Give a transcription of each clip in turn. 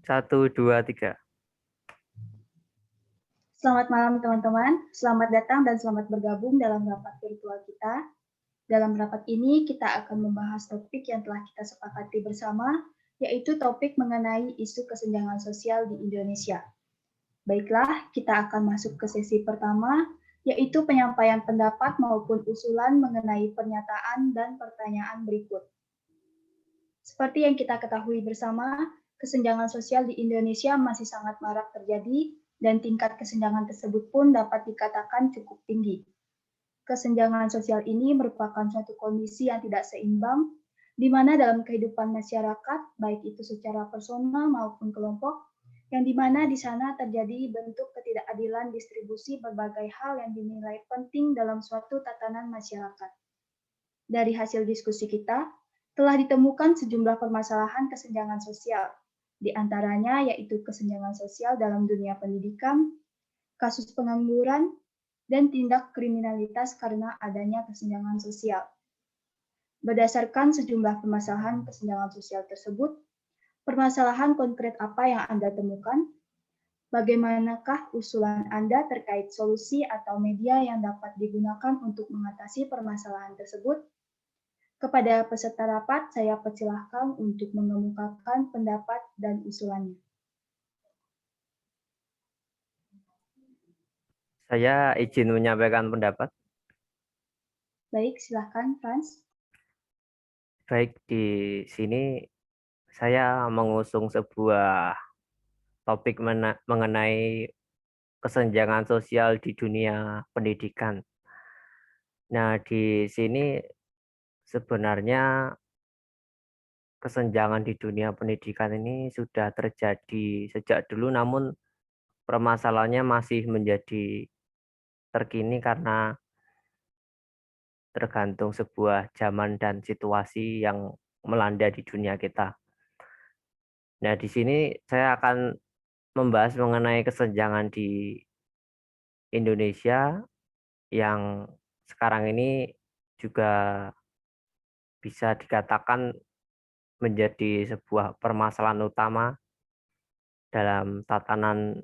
1, 2, 3. Selamat malam teman-teman, selamat datang dan selamat bergabung dalam rapat virtual kita. Dalam rapat ini kita akan membahas topik yang telah kita sepakati bersama, yaitu topik mengenai isu kesenjangan sosial di Indonesia. Baiklah, kita akan masuk ke sesi pertama, yaitu penyampaian pendapat maupun usulan mengenai pernyataan dan pertanyaan berikut. Seperti yang kita ketahui bersama, kesenjangan sosial di Indonesia masih sangat marak terjadi dan tingkat kesenjangan tersebut pun dapat dikatakan cukup tinggi. Kesenjangan sosial ini merupakan suatu kondisi yang tidak seimbang, di mana dalam kehidupan masyarakat, baik itu secara personal maupun kelompok, yang di mana di sana terjadi bentuk ketidakadilan distribusi berbagai hal yang dinilai penting dalam suatu tatanan masyarakat. Dari hasil diskusi kita, telah ditemukan sejumlah permasalahan kesenjangan sosial, di antaranya yaitu kesenjangan sosial dalam dunia pendidikan, kasus pengangguran, dan tindak kriminalitas karena adanya kesenjangan sosial. Berdasarkan sejumlah permasalahan kesenjangan sosial tersebut, permasalahan konkret apa yang Anda temukan? Bagaimanakah usulan Anda terkait solusi atau media yang dapat digunakan untuk mengatasi permasalahan tersebut? Kepada peserta rapat, saya persilahkan untuk mengemukakan pendapat dan usulannya. Saya izin menyampaikan pendapat. Baik, silahkan, Frans. Baik, di sini saya mengusung sebuah topik mengenai kesenjangan sosial di dunia pendidikan. Nah, di sini sebenarnya kesenjangan di dunia pendidikan ini sudah terjadi sejak dulu, namun permasalahannya masih menjadi terkini karena tergantung sebuah zaman dan situasi yang melanda di dunia kita. Nah, di sini saya akan membahas mengenai kesenjangan di Indonesia yang sekarang ini juga bisa dikatakan menjadi sebuah permasalahan utama dalam tatanan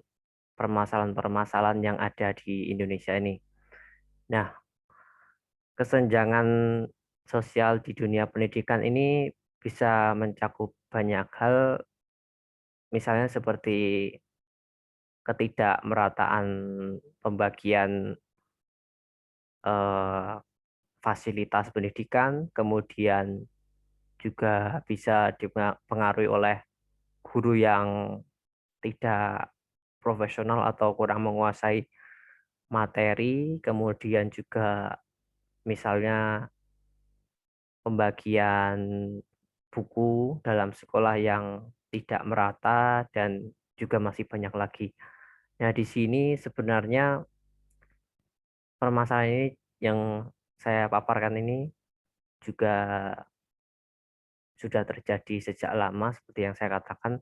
permasalahan-permasalahan yang ada di Indonesia ini. Nah, kesenjangan sosial di dunia pendidikan ini bisa mencakup banyak hal, misalnya seperti ketidakmerataan pembagian fasilitas pendidikan, kemudian juga bisa dipengaruhi oleh guru yang tidak profesional atau kurang menguasai materi, kemudian juga misalnya pembagian buku dalam sekolah yang tidak merata dan juga masih banyak lagi. Nah, di sini sebenarnya permasalahan ini yang saya paparkan ini juga sudah terjadi sejak lama seperti yang saya katakan.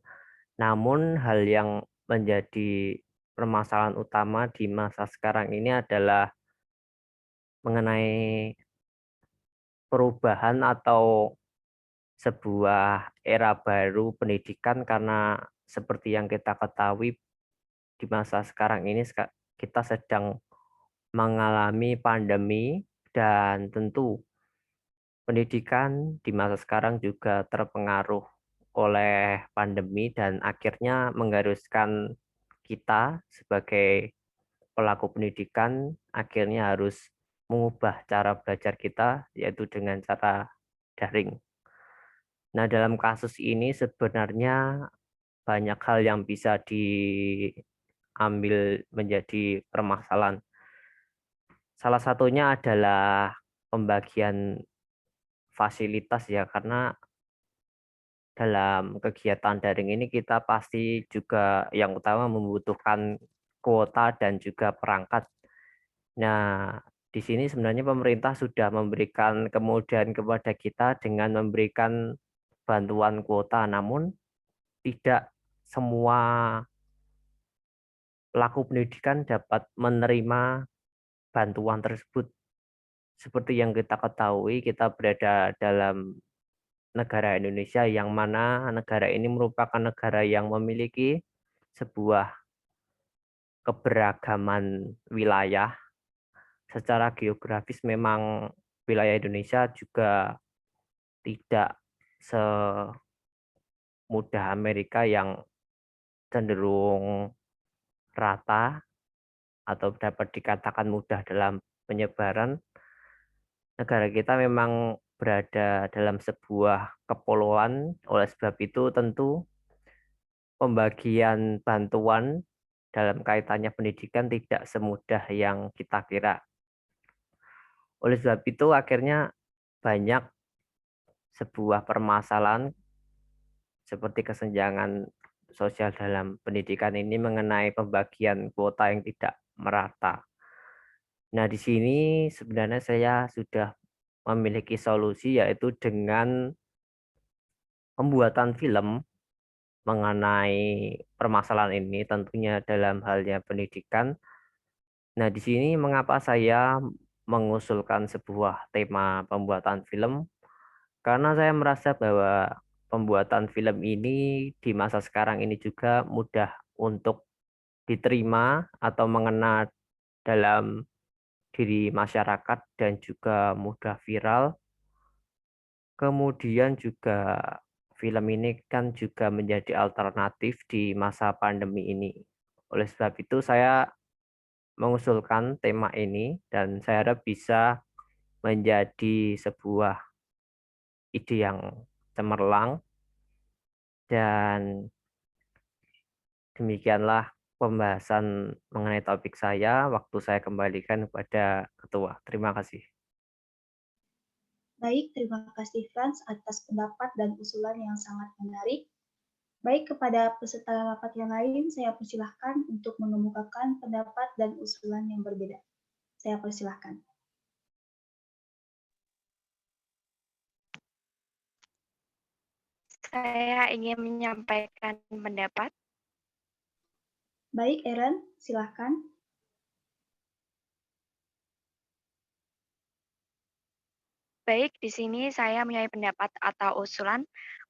Namun hal yang menjadi permasalahan utama di masa sekarang ini adalah mengenai perubahan atau sebuah era baru pendidikan, karena seperti yang kita ketahui di masa sekarang ini kita sedang mengalami pandemi dan tentu pendidikan di masa sekarang juga terpengaruh oleh pandemi dan akhirnya mengharuskan kita sebagai pelaku pendidikan akhirnya harus mengubah cara belajar kita, yaitu dengan cara daring. Nah, dalam kasus ini sebenarnya banyak hal yang bisa diambil menjadi permasalahan. Salah satunya adalah pembagian fasilitas ya, karena dalam kegiatan daring ini kita pasti juga yang utama membutuhkan kuota dan juga perangkat. Nah, di sini sebenarnya pemerintah sudah memberikan kemudahan kepada kita dengan memberikan bantuan kuota, namun tidak semua pelaku pendidikan dapat menerima bantuan tersebut. Seperti yang kita ketahui, kita berada dalam negara Indonesia, yang mana negara ini merupakan negara yang memiliki sebuah keberagaman wilayah. Secara geografis memang wilayah Indonesia juga tidak semudah Amerika yang cenderung rata atau dapat dikatakan mudah dalam penyebaran. Negara kita memang berada dalam sebuah kepulauan, oleh sebab itu tentu pembagian bantuan dalam kaitannya pendidikan tidak semudah yang kita kira. Oleh sebab itu akhirnya banyak sebuah permasalahan seperti kesenjangan sosial dalam pendidikan ini mengenai pembagian kuota yang tidak merata. Nah, di sini sebenarnya saya sudah memiliki solusi, yaitu dengan pembuatan film mengenai permasalahan ini, tentunya dalam halnya pendidikan. Nah, di sini mengapa saya mengusulkan sebuah tema pembuatan film? Karena saya merasa bahwa pembuatan film ini di masa sekarang ini juga mudah untuk diterima atau mengena dalam diri masyarakat dan juga mudah viral. Kemudian juga film ini kan juga menjadi alternatif di masa pandemi ini. Oleh sebab itu saya mengusulkan tema ini dan saya harap bisa menjadi sebuah ide yang cemerlang, dan demikianlah pembahasan mengenai topik saya. Waktu saya kembalikan kepada ketua. Terima kasih. Baik, terima kasih Franz atas pendapat dan usulan yang sangat menarik. Baik, kepada peserta rapat yang lain, saya persilahkan untuk mengemukakan pendapat dan usulan yang berbeda. Saya persilahkan. Saya ingin menyampaikan pendapat. Baik, Eren, silahkan. Baik, di sini saya mempunyai pendapat atau usulan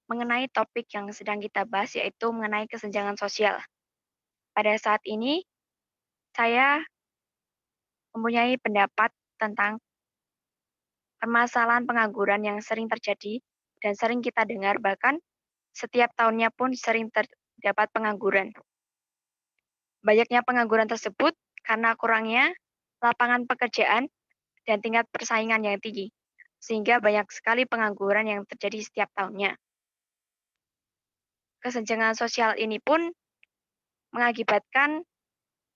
mengenai topik yang sedang kita bahas, yaitu mengenai kesenjangan sosial. Pada saat ini, saya mempunyai pendapat tentang permasalahan pengangguran yang sering terjadi dan sering kita dengar, bahkan setiap tahunnya pun sering terdapat pengangguran. Banyaknya pengangguran tersebut karena kurangnya lapangan pekerjaan dan tingkat persaingan yang tinggi, sehingga banyak sekali pengangguran yang terjadi setiap tahunnya. Kesenjangan sosial ini pun mengakibatkan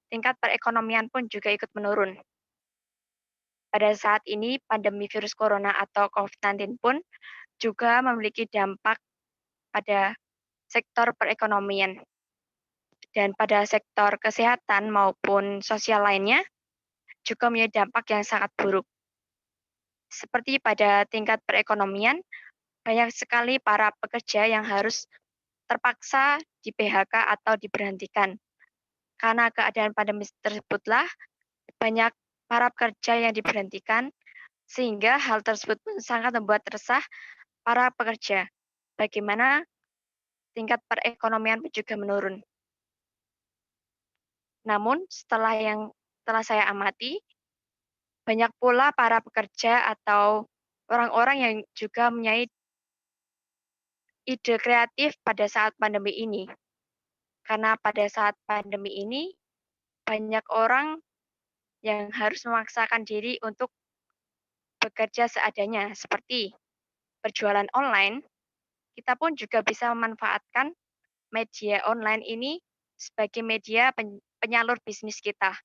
tingkat perekonomian pun juga ikut menurun. Pada saat ini, pandemi virus corona atau COVID-19 pun juga memiliki dampak pada sektor perekonomian. Dan pada sektor kesehatan maupun sosial lainnya juga memiliki dampak yang sangat buruk. Seperti pada tingkat perekonomian, banyak sekali para pekerja yang harus terpaksa di PHK atau diberhentikan. Karena keadaan pandemi tersebutlah banyak para pekerja yang diberhentikan, sehingga hal tersebut pun sangat membuat resah para pekerja. Bagaimana tingkat perekonomian pun juga menurun. Namun setelah saya amati, banyak pula para pekerja atau orang-orang yang juga mempunyai ide kreatif pada saat pandemi ini. Karena pada saat pandemi ini, banyak orang yang harus memaksakan diri untuk bekerja seadanya, seperti berjualan online. Kita pun juga bisa memanfaatkan media online ini sebagai media penyalur bisnis kita.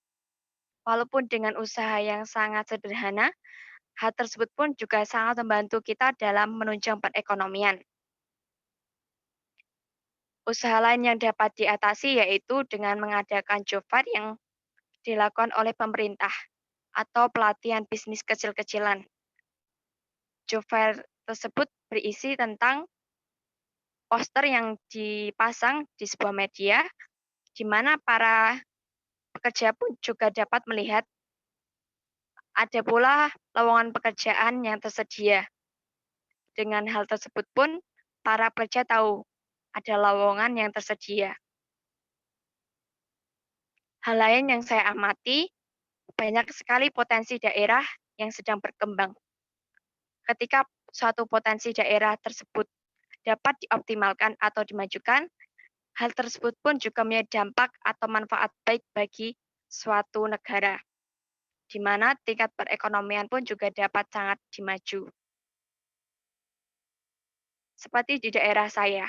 Walaupun dengan usaha yang sangat sederhana, hal tersebut pun juga sangat membantu kita dalam menunjang perekonomian. Usaha lain yang dapat diatasi yaitu dengan mengadakan job fair yang dilakukan oleh pemerintah atau pelatihan bisnis kecil-kecilan. Job fair tersebut berisi tentang poster yang dipasang di sebuah media, di mana para pekerja pun juga dapat melihat ada pula lowongan pekerjaan yang tersedia. Dengan hal tersebut pun, para pekerja tahu ada lowongan yang tersedia. Hal lain yang saya amati, banyak sekali potensi daerah yang sedang berkembang. Ketika suatu potensi daerah tersebut dapat dioptimalkan atau dimajukan, hal tersebut pun juga memiliki dampak atau manfaat baik bagi suatu negara, di mana tingkat perekonomian pun juga dapat sangat dimaju. Seperti di daerah saya,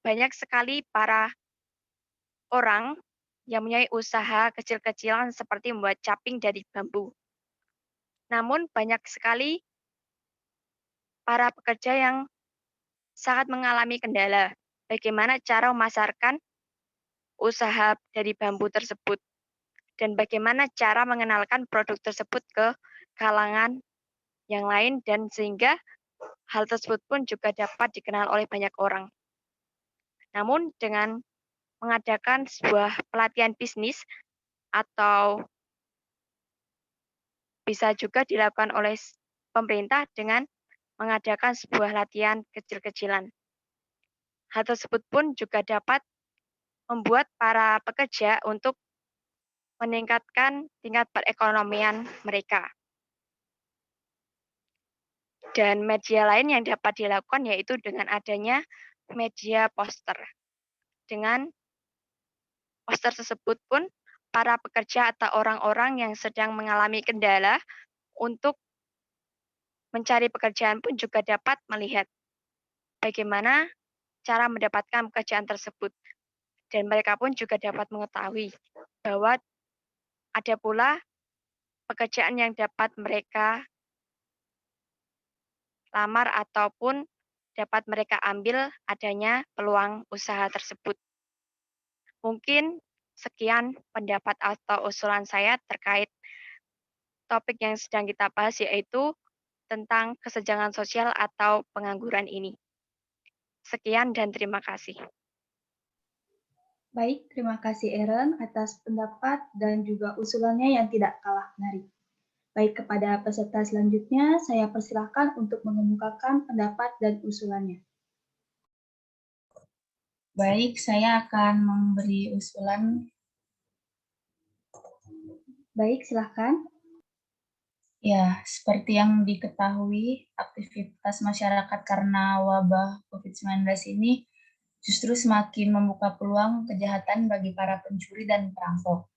banyak sekali para orang yang mempunyai usaha kecil-kecilan seperti membuat caping dari bambu. Namun banyak sekali para pekerja yang sangat mengalami kendala. Bagaimana cara memasarkan usaha dari bambu tersebut dan bagaimana cara mengenalkan produk tersebut ke kalangan yang lain dan sehingga hal tersebut pun juga dapat dikenal oleh banyak orang. Namun dengan mengadakan sebuah pelatihan bisnis atau bisa juga dilakukan oleh pemerintah dengan mengadakan sebuah latihan kecil-kecilan. Hal tersebut pun juga dapat membuat para pekerja untuk meningkatkan tingkat perekonomian mereka. Dan media lain yang dapat dilakukan yaitu dengan adanya media poster. Dengan poster tersebut pun para pekerja atau orang-orang yang sedang mengalami kendala untuk mencari pekerjaan pun juga dapat melihat bagaimana cara mendapatkan pekerjaan tersebut. Dan mereka pun juga dapat mengetahui bahwa ada pula pekerjaan yang dapat mereka lamar ataupun dapat mereka ambil adanya peluang usaha tersebut. Mungkin sekian pendapat atau usulan saya terkait topik yang sedang kita bahas yaitu tentang kesenjangan sosial atau pengangguran ini. Sekian dan terima kasih. Baik, terima kasih Eren atas pendapat dan juga usulannya yang tidak kalah menarik. Baik, kepada peserta selanjutnya, saya persilahkan untuk mengemukakan pendapat dan usulannya. Baik, saya akan memberi usulan. Baik, silahkan. Ya, seperti yang diketahui, aktivitas masyarakat karena wabah COVID-19 ini justru semakin membuka peluang kejahatan bagi para pencuri dan perampok.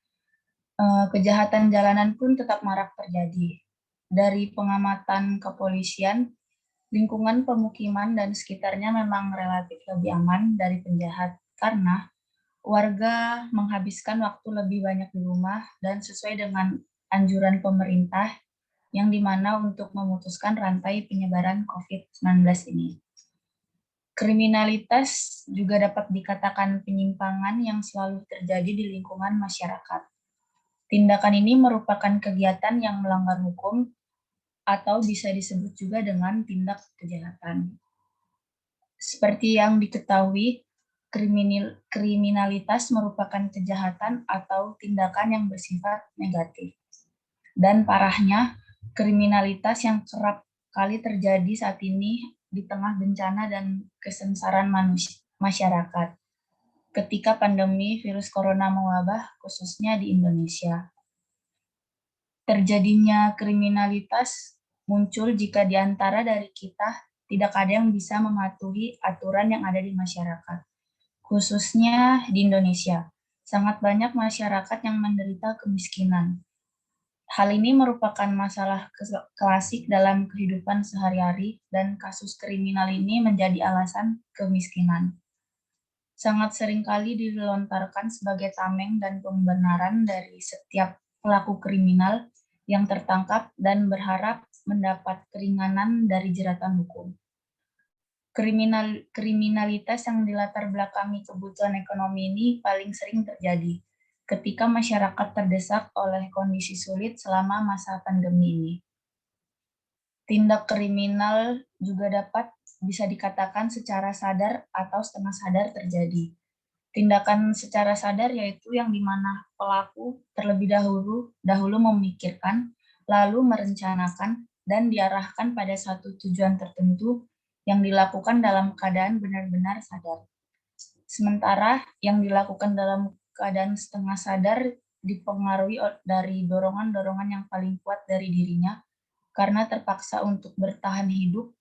Kejahatan jalanan pun tetap marak terjadi. Dari pengamatan kepolisian, lingkungan pemukiman dan sekitarnya memang relatif lebih aman dari penjahat karena warga menghabiskan waktu lebih banyak di rumah dan sesuai dengan anjuran pemerintah yang dimana untuk memutuskan rantai penyebaran COVID-19 ini. Kriminalitas juga dapat dikatakan penyimpangan yang selalu terjadi di lingkungan masyarakat. Tindakan ini merupakan kegiatan yang melanggar hukum atau bisa disebut juga dengan tindak kejahatan. Seperti yang diketahui, kriminalitas merupakan kejahatan atau tindakan yang bersifat negatif. Dan parahnya, kriminalitas yang kerap kali terjadi saat ini di tengah bencana dan kesengsaraan masyarakat ketika pandemi virus corona mewabah, khususnya di Indonesia. Terjadinya kriminalitas muncul jika di antara dari kita tidak ada yang bisa mematuhi aturan yang ada di masyarakat, khususnya di Indonesia. Sangat banyak masyarakat yang menderita kemiskinan. Hal ini merupakan masalah klasik dalam kehidupan sehari-hari dan kasus kriminal ini menjadi alasan kemiskinan. Sangat seringkali dilontarkan sebagai tameng dan pembenaran dari setiap pelaku kriminal yang tertangkap dan berharap mendapat keringanan dari jeratan hukum. Kriminalitas yang dilatar belakangi kebutuhan ekonomi ini paling sering terjadi ketika masyarakat terdesak oleh kondisi sulit selama masa pandemi ini. Tindak kriminal juga bisa dikatakan secara sadar atau setengah sadar terjadi. Tindakan secara sadar yaitu yang dimana pelaku terlebih dahulu memikirkan, lalu merencanakan dan diarahkan pada satu tujuan tertentu yang dilakukan dalam keadaan benar-benar sadar. Sementara yang dilakukan dalam keadaan setengah sadar dipengaruhi dari dorongan-dorongan yang paling kuat dari dirinya karena terpaksa untuk bertahan hidup,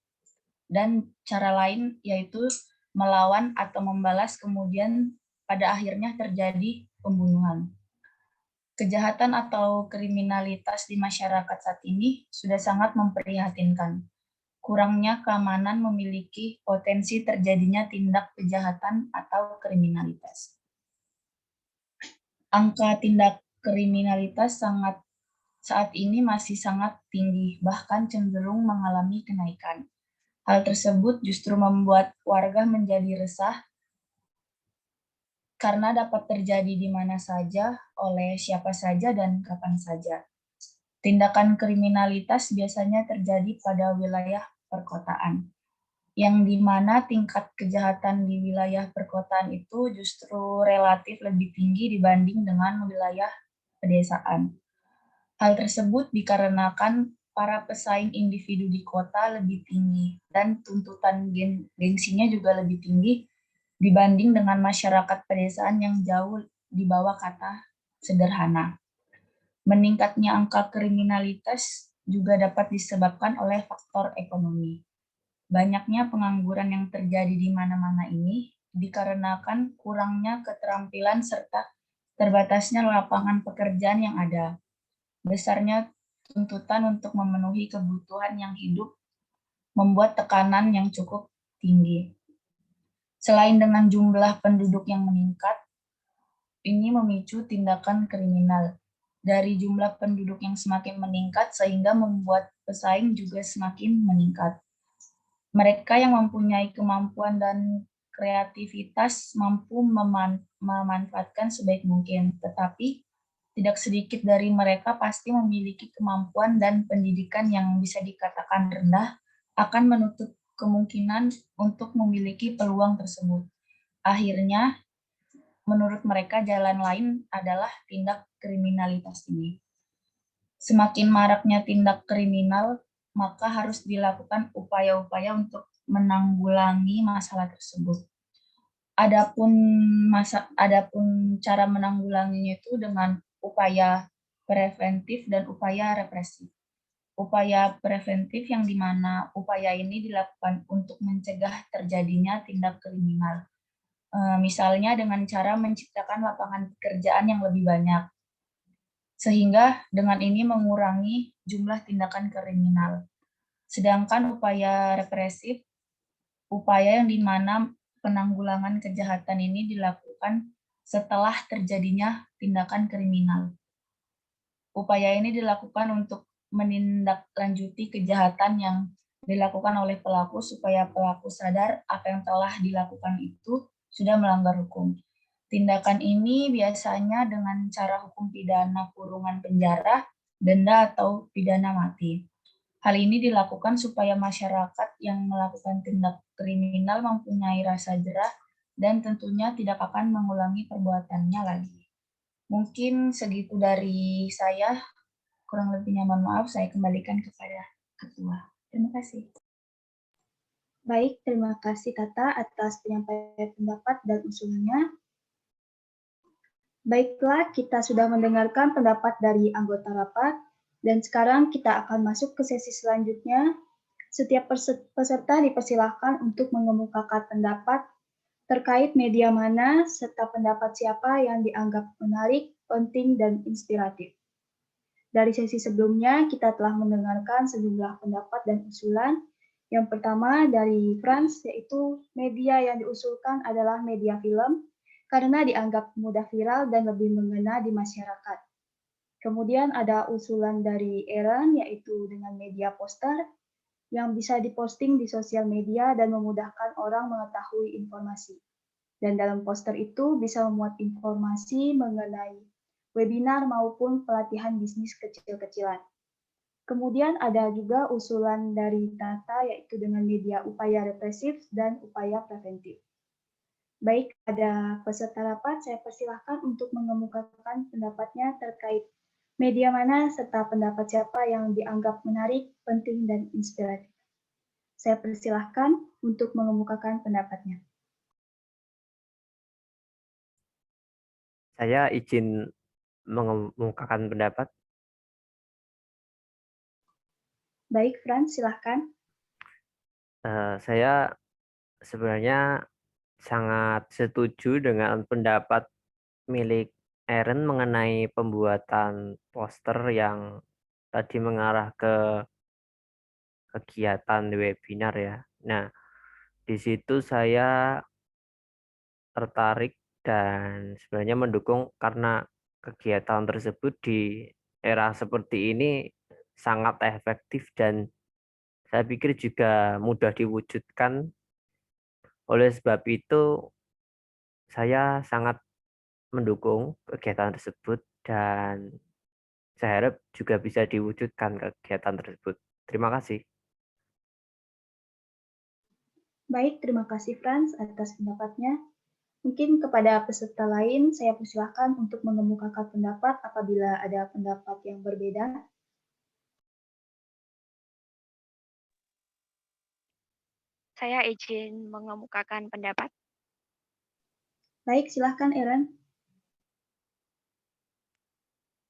dan cara lain yaitu melawan atau membalas, kemudian pada akhirnya terjadi pembunuhan. Kejahatan atau kriminalitas di masyarakat saat ini sudah sangat memprihatinkan. Kurangnya keamanan memiliki potensi terjadinya tindak kejahatan atau kriminalitas. Angka tindak kriminalitas saat ini masih sangat tinggi, bahkan cenderung mengalami kenaikan. Hal tersebut justru membuat warga menjadi resah karena dapat terjadi di mana saja, oleh siapa saja, dan kapan saja. Tindakan kriminalitas biasanya terjadi pada wilayah perkotaan, yang di mana tingkat kejahatan di wilayah perkotaan itu justru relatif lebih tinggi dibanding dengan wilayah pedesaan. Hal tersebut dikarenakan para pesaing individu di kota lebih tinggi dan tuntutan gengsinya juga lebih tinggi dibanding dengan masyarakat pedesaan yang jauh di bawah kata sederhana. Meningkatnya angka kriminalitas juga dapat disebabkan oleh faktor ekonomi. Banyaknya pengangguran yang terjadi di mana-mana ini dikarenakan kurangnya keterampilan serta terbatasnya lapangan pekerjaan yang ada. Besarnya tuntutan untuk memenuhi kebutuhan yang hidup membuat tekanan yang cukup tinggi. Selain dengan jumlah penduduk yang meningkat, ini memicu tindakan kriminal. Dari jumlah penduduk yang semakin meningkat sehingga membuat pesaing juga semakin meningkat. Mereka yang mempunyai kemampuan dan kreativitas mampu memanfaatkan sebaik mungkin, tetapi tidak sedikit dari mereka pasti memiliki kemampuan dan pendidikan yang bisa dikatakan rendah akan menutup kemungkinan untuk memiliki peluang tersebut. Akhirnya, menurut mereka jalan lain adalah tindak kriminalitas ini. Semakin maraknya tindak kriminal, maka harus dilakukan upaya-upaya untuk menanggulangi masalah tersebut. Adapun cara menanggulanginya itu dengan upaya preventif dan upaya represif. Upaya preventif yang dimana upaya ini dilakukan untuk mencegah terjadinya tindak kriminal. Misalnya dengan cara menciptakan lapangan pekerjaan yang lebih banyak, sehingga dengan ini mengurangi jumlah tindakan kriminal. Sedangkan upaya represif, upaya yang dimana penanggulangan kejahatan ini dilakukan setelah terjadinya tindakan kriminal. Upaya ini dilakukan untuk menindaklanjuti kejahatan yang dilakukan oleh pelaku supaya pelaku sadar apa yang telah dilakukan itu sudah melanggar hukum. Tindakan ini biasanya dengan cara hukum pidana kurungan penjara, denda, atau pidana mati. Hal ini dilakukan supaya masyarakat yang melakukan tindak kriminal mempunyai rasa jerah dan tentunya tidak akan mengulangi perbuatannya lagi. Mungkin segitu dari saya, kurang lebihnya mohon maaf, saya kembalikan kepada Ketua. Terima kasih. Baik, terima kasih Tata atas penyampaian pendapat dan usulannya. Baiklah, kita sudah mendengarkan pendapat dari anggota rapat, dan sekarang kita akan masuk ke sesi selanjutnya. Setiap peserta dipersilahkan untuk mengemukakan pendapat terkait media mana serta pendapat siapa yang dianggap menarik, penting, dan inspiratif. Dari sesi sebelumnya, kita telah mendengarkan sejumlah pendapat dan usulan. Yang pertama dari Franz, yaitu media yang diusulkan adalah media film, karena dianggap mudah viral dan lebih mengena di masyarakat. Kemudian ada usulan dari Aaron, yaitu dengan media poster, yang bisa diposting di sosial media dan memudahkan orang mengetahui informasi. Dan dalam poster itu bisa memuat informasi mengenai webinar maupun pelatihan bisnis kecil-kecilan. Kemudian ada juga usulan dari Tata, yaitu dengan media upaya represif dan upaya preventif. Baik, ada peserta rapat, saya persilahkan untuk mengemukakan pendapatnya terkait media mana serta pendapat siapa yang dianggap menarik, penting, dan inspiratif. Saya persilahkan untuk mengemukakan pendapatnya. Saya izin mengemukakan pendapat. Baik, Frans, silahkan. Saya sebenarnya sangat setuju dengan pendapat milik Eren mengenai pembuatan poster yang tadi mengarah ke kegiatan webinar ya. Nah, di situ saya tertarik dan sebenarnya mendukung karena kegiatan tersebut di era seperti ini sangat efektif dan saya pikir juga mudah diwujudkan. Oleh sebab itu, saya sangat mendukung kegiatan tersebut dan saya harap juga bisa diwujudkan kegiatan tersebut. Terima kasih. Baik, terima kasih Frans atas pendapatnya. Mungkin kepada peserta lain, saya persilahkan untuk mengemukakan pendapat apabila ada pendapat yang berbeda. Saya izin mengemukakan pendapat. Baik, silahkan Eren.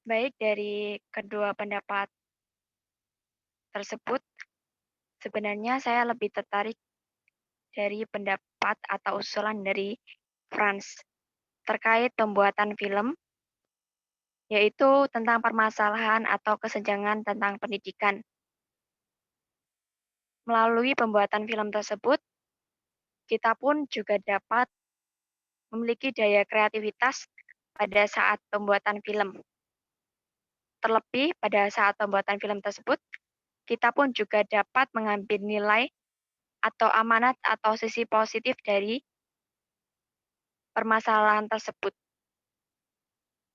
Baik, dari kedua pendapat tersebut, sebenarnya saya lebih tertarik dari pendapat atau usulan dari Frans terkait pembuatan film, yaitu tentang permasalahan atau kesenjangan tentang pendidikan. Melalui pembuatan film tersebut, kita pun juga dapat memiliki daya kreativitas pada saat pembuatan film. Terlebih pada saat pembuatan film tersebut, kita pun juga dapat mengambil nilai atau amanat atau sisi positif dari permasalahan tersebut.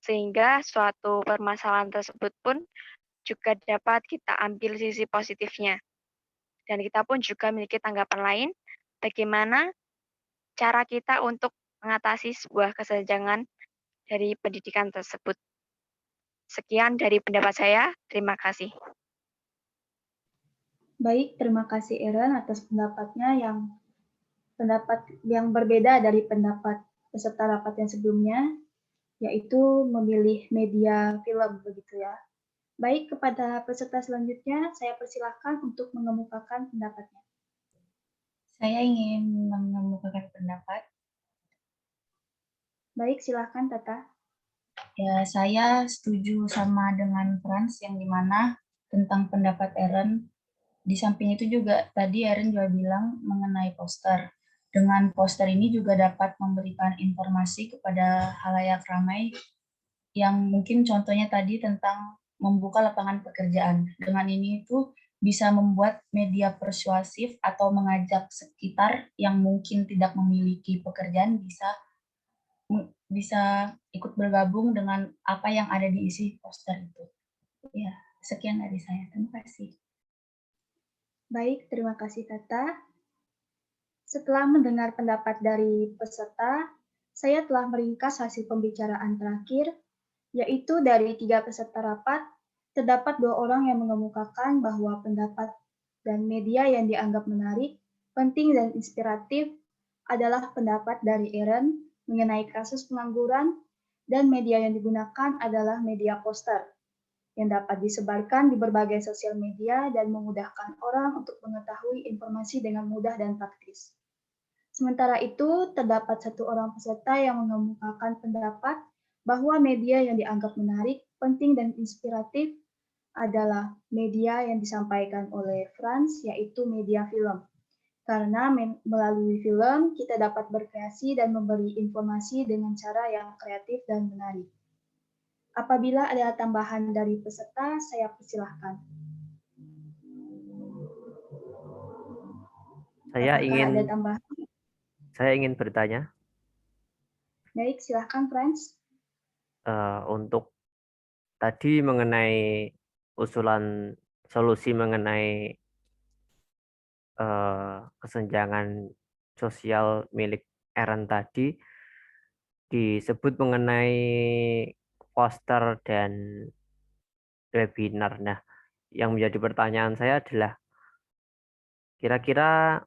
Sehingga suatu permasalahan tersebut pun juga dapat kita ambil sisi positifnya. Dan kita pun juga memiliki tanggapan lain bagaimana cara kita untuk mengatasi sebuah kesenjangan dari pendidikan tersebut. Sekian dari pendapat saya. Terima kasih. Baik, terima kasih Eren atas pendapatnya pendapat yang berbeda dari pendapat peserta rapat yang sebelumnya, yaitu memilih media film begitu ya. Baik, kepada peserta selanjutnya, saya persilahkan untuk mengemukakan pendapatnya. Saya ingin mengemukakan pendapat. Baik, silahkan Tata. Ya, saya setuju sama dengan Frans yang dimana tentang pendapat Eren. Di samping itu juga tadi Eren juga bilang mengenai poster. Dengan poster ini juga dapat memberikan informasi kepada halayak ramai yang mungkin contohnya tadi tentang membuka lapangan pekerjaan. Dengan ini itu bisa membuat media persuasif atau mengajak sekitar yang mungkin tidak memiliki pekerjaan bisa ikut bergabung dengan apa yang ada di isi poster itu. Ya, sekian dari saya. Terima kasih. Baik, terima kasih Tata. Setelah mendengar pendapat dari peserta, saya telah meringkas hasil pembicaraan terakhir, yaitu dari 3 peserta rapat, terdapat 2 orang yang mengemukakan bahwa pendapat dan media yang dianggap menarik, penting dan inspiratif adalah pendapat dari Eren mengenai kasus pengangguran dan media yang digunakan adalah media poster yang dapat disebarkan di berbagai sosial media dan memudahkan orang untuk mengetahui informasi dengan mudah dan praktis. Sementara itu, terdapat 1 orang peserta yang mengemukakan pendapat bahwa media yang dianggap menarik, penting, dan inspiratif adalah media yang disampaikan oleh Frans, yaitu media film. Karena melalui film, kita dapat berkreasi dan memberi informasi dengan cara yang kreatif dan menarik. Apabila ada tambahan dari peserta, saya persilahkan. Saya Apakah ada tambahan? ingin bertanya. Baik, silahkan Frans. Untuk tadi mengenai usulan solusi mengenai kesenjangan sosial milik Eren tadi disebut mengenai poster dan webinar. Nah, yang menjadi pertanyaan saya adalah Kira-kira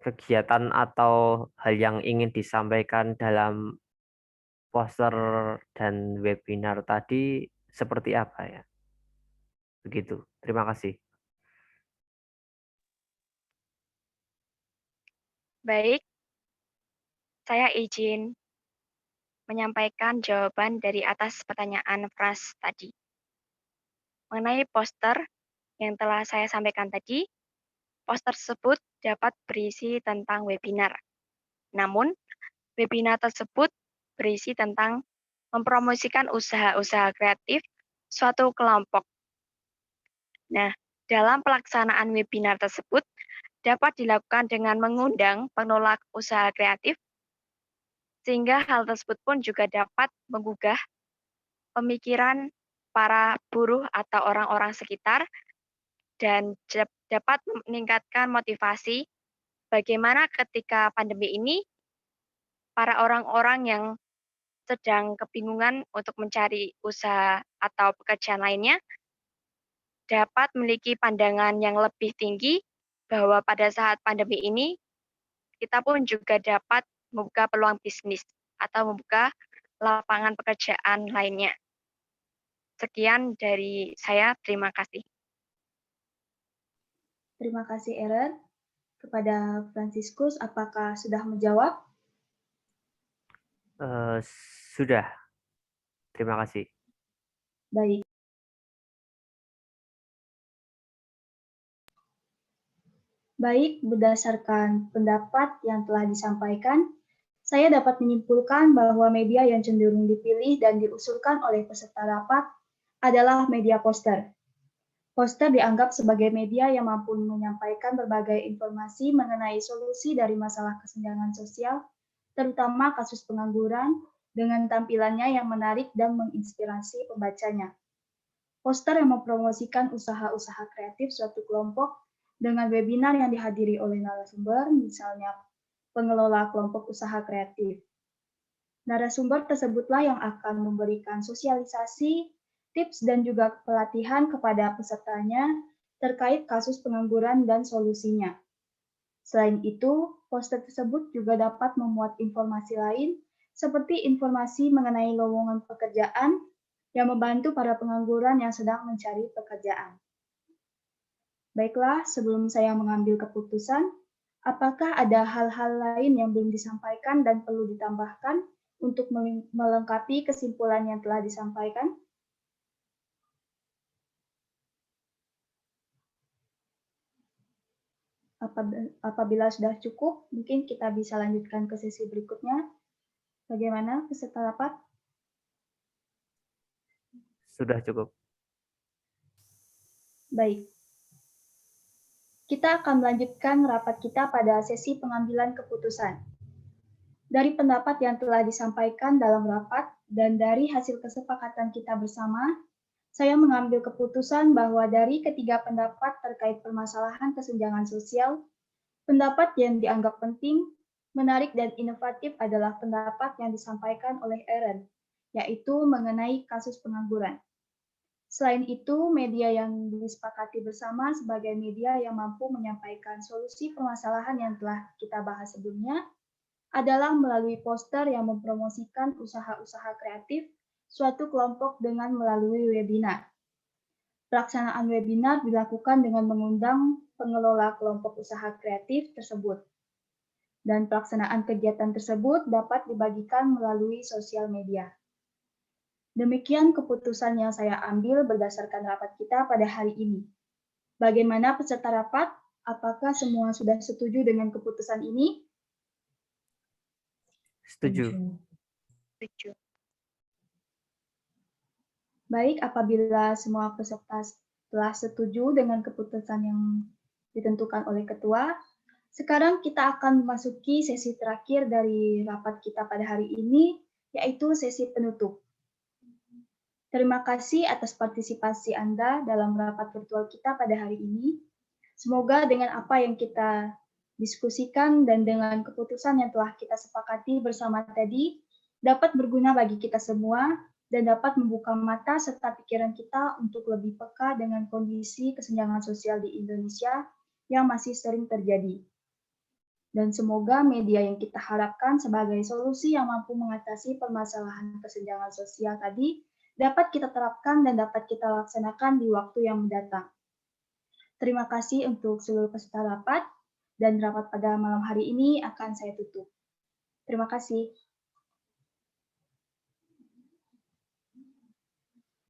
kegiatan atau hal yang ingin disampaikan dalam poster dan webinar tadi seperti apa ya? Begitu. Terima kasih. Baik, saya izin menyampaikan jawaban dari atas pertanyaan Pras tadi. Mengenai poster yang telah saya sampaikan tadi, poster tersebut dapat berisi tentang webinar. Namun, webinar tersebut berisi tentang mempromosikan usaha-usaha kreatif suatu kelompok. Nah, dalam pelaksanaan webinar tersebut dapat dilakukan dengan mengundang penolak usaha kreatif, sehingga hal tersebut pun juga dapat menggugah pemikiran para buruh atau orang-orang sekitar dan dapat meningkatkan motivasi bagaimana ketika pandemi ini para orang-orang yang sedang kebingungan untuk mencari usaha atau pekerjaan lainnya dapat memiliki pandangan yang lebih tinggi bahwa pada saat pandemi ini kita pun juga dapat membuka peluang bisnis atau membuka lapangan pekerjaan lainnya. Sekian dari saya, terima kasih. Terima kasih, Eren. Kepada Franciscus, apakah sudah menjawab? Sudah. Terima kasih. Baik. Baik, berdasarkan pendapat yang telah disampaikan, saya dapat menyimpulkan bahwa media yang cenderung dipilih dan diusulkan oleh peserta rapat adalah media poster. Poster dianggap sebagai media yang mampu menyampaikan berbagai informasi mengenai solusi dari masalah kesenjangan sosial, terutama kasus pengangguran, dengan tampilannya yang menarik dan menginspirasi pembacanya. Poster yang mempromosikan usaha-usaha kreatif suatu kelompok dengan webinar yang dihadiri oleh narasumber, misalnya pengelola kelompok usaha kreatif. Narasumber tersebutlah yang akan memberikan sosialisasi, tips, dan juga pelatihan kepada pesertanya terkait kasus pengangguran dan solusinya. Selain itu, poster tersebut juga dapat memuat informasi lain, seperti informasi mengenai lowongan pekerjaan yang membantu para pengangguran yang sedang mencari pekerjaan. Baiklah, sebelum saya mengambil keputusan, apakah ada hal-hal lain yang belum disampaikan dan perlu ditambahkan untuk melengkapi kesimpulan yang telah disampaikan? Apabila sudah cukup, mungkin kita bisa lanjutkan ke sesi berikutnya. Bagaimana peserta rapat? Sudah cukup. Baik. Kita akan melanjutkan rapat kita pada sesi pengambilan keputusan. Dari pendapat yang telah disampaikan dalam rapat dan dari hasil kesepakatan kita bersama, saya mengambil keputusan bahwa dari ketiga pendapat terkait permasalahan kesenjangan sosial, pendapat yang dianggap penting, menarik, dan inovatif adalah pendapat yang disampaikan oleh Eren, yaitu mengenai kasus pengangguran. Selain itu, media yang disepakati bersama sebagai media yang mampu menyampaikan solusi permasalahan yang telah kita bahas sebelumnya adalah melalui poster yang mempromosikan usaha-usaha kreatif suatu kelompok dengan melalui webinar. Pelaksanaan webinar dilakukan dengan mengundang pengelola kelompok usaha kreatif tersebut. Dan pelaksanaan kegiatan tersebut dapat dibagikan melalui sosial media. Demikian keputusan yang saya ambil berdasarkan rapat kita pada hari ini. Bagaimana peserta rapat? Apakah semua sudah setuju dengan keputusan ini? Setuju. Setuju. Baik, apabila semua peserta telah setuju dengan keputusan yang ditentukan oleh ketua, sekarang kita akan memasuki sesi terakhir dari rapat kita pada hari ini, yaitu sesi penutup. Terima kasih atas partisipasi Anda dalam rapat virtual kita pada hari ini. Semoga dengan apa yang kita diskusikan dan dengan keputusan yang telah kita sepakati bersama tadi, dapat berguna bagi kita semua dan dapat membuka mata serta pikiran kita untuk lebih peka dengan kondisi kesenjangan sosial di Indonesia yang masih sering terjadi. Dan semoga media yang kita harapkan sebagai solusi yang mampu mengatasi permasalahan kesenjangan sosial tadi dapat kita terapkan dan dapat kita laksanakan di waktu yang mendatang. Terima kasih untuk seluruh peserta rapat, dan rapat pada malam hari ini akan saya tutup. Terima kasih.